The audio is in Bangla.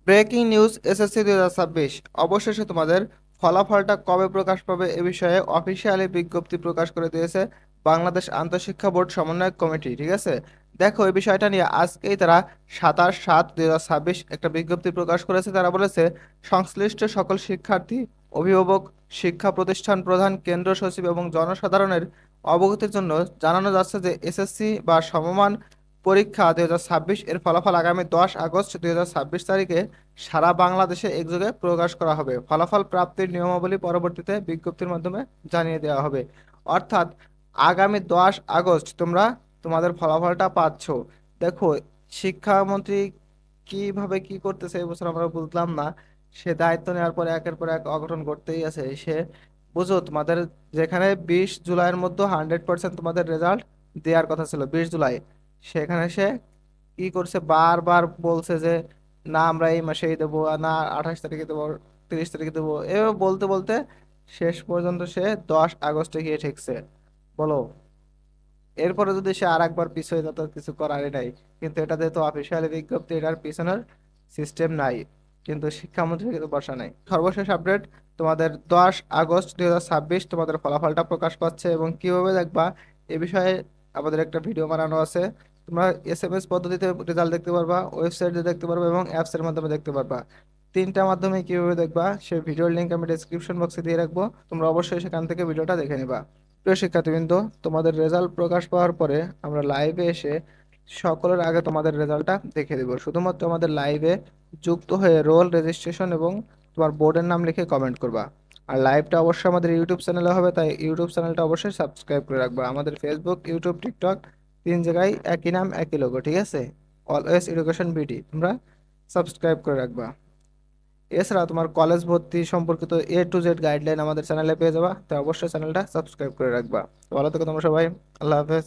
ব্রেকিং নিউজ এসএসসি 2026 অবশেষে তোমাদের ফলাফলটা কবে প্রকাশ পাবে এ বিষয়ে অফিসিয়ালি বিজ্ঞপ্তি প্রকাশ করে দিয়েছে বাংলাদেশ আন্তঃশিক্ষা বোর্ড সমন্বয় কমিটি। ঠিক আছে, দেখো এই বিষয়টা নিয়ে আজকেই তারা 27/7/2026 একটা বিজ্ঞপ্তি প্রকাশ করেছে। তারা বলেছে, সংশ্লিষ্ট সকল শিক্ষার্থী, অভিভাবক, শিক্ষা প্রতিষ্ঠান প্রধান, কেন্দ্র সচিব এবং জনসাধারণের অবগতির জন্য জানানো যাচ্ছে যে এসএসসি বা সমমান পরীক্ষা 2026 এর ফলাফল আগামী 10 আগস্ট 2026 তারিখে সারা বাংলাদেশে একযোগে প্রকাশ করা হবে। ফলাফল প্রাপ্তির নিয়মাবলী পরবর্তীতে বিজ্ঞপ্তির মাধ্যমে জানিয়ে দেওয়া হবে। অর্থাৎ আগামী 10 আগস্ট তোমরা তোমাদের ফলাফলটা পাচ্ছ। দেখো, শিক্ষামন্ত্রী কিভাবে কি করতেছে এবছর আমরা বুঝলাম না। সে দায়িত্ব নেওয়ার পরে একের পর এক অঘটন ঘটতেই আছে। সে বুঝো তোমাদের যেখানে 20 জুলাইয়ের মধ্যে 100% তোমাদের রেজাল্ট দেওয়ার কথা ছিল 20 জুলাই, সেখানে সে কি করছে, বারবার বলছে যে না আমরা এই মাসেই দেবো, আর না 28 তারিখে দেবো, 30 তারিখে দেবো, এভাবে বলতে বলতে শেষ পর্যন্ত সে 10 আগস্টে গিয়ে ঠেকছে। বলো, এরপরে যদি সে আর একবার পিছিয়ে যেত, কিছু করারই নাই। কিন্তু এটা যেহেতু অফিসিয়ালি বিজ্ঞপ্তি, এটার পিছনের সিস্টেম নাই, কিন্তু শিক্ষামন্ত্রী কিন্তু বসা নাই। সর্বশেষ আপডেট, তোমাদের 10 আগস্ট 2026 তোমাদের ফলাফলটা প্রকাশ পাচ্ছে এবং কিভাবে দেখবা এ বিষয়ে আমাদের একটা ভিডিও বানানো আছে। তোমরা এসএমএস পদ্ধতিতে রেজাল্ট দেখতে পারবা, ওয়েবসাইটে দেখতে পারবা এবং অ্যাপস এর মাধ্যমে দেখতে পারবা। তিনটা মাধ্যমে কিভাবে দেখবা সেই ভিডিওর লিংক আমি ডেসক্রিপশন বক্সে দিয়ে রাখবো, তোমরা অবশ্যই সেখান থেকে ভিডিওটা দেখে নিবা। প্রিয় শিক্ষার্থীবৃন্দ, তোমাদের রেজাল্ট প্রকাশ পাওয়ার পরে আমরা লাইভে এসে সকলের আগে তোমাদের রেজাল্টটা দেখে দেবো। শুধুমাত্র আমাদের লাইভে যুক্ত হয়ে রোল রেজিস্ট্রেশন এবং তোমার বোর্ডের নাম লিখে কমেন্ট করবা। আর লাইভটা অবশ্যই আমাদের ইউটিউব চ্যানেলে হবে, তাই ইউটিউব চ্যানেলটা অবশ্যই সাবস্ক্রাইব করে রাখবা। আমাদের ফেসবুক, ইউটিউব, টিকটক তিন জায়গায় একই নাম একই লোগো, ঠিক আছে? অলওয়েজ এডুকেশন বিডি তোমরা সাবস্ক্রাইব করে রাখবা। এছাড়া তোমার কলেজ ভর্তি সম্পর্কিত A to Z গাইডলাইন আমাদের চ্যানেলে পেয়ে যাবা, তো অবশ্যই চ্যানেলটা সাবস্ক্রাইব করে রাখবা। তো ভালো থেকো তোমরা সবাই। আল্লাহ হাফেজ।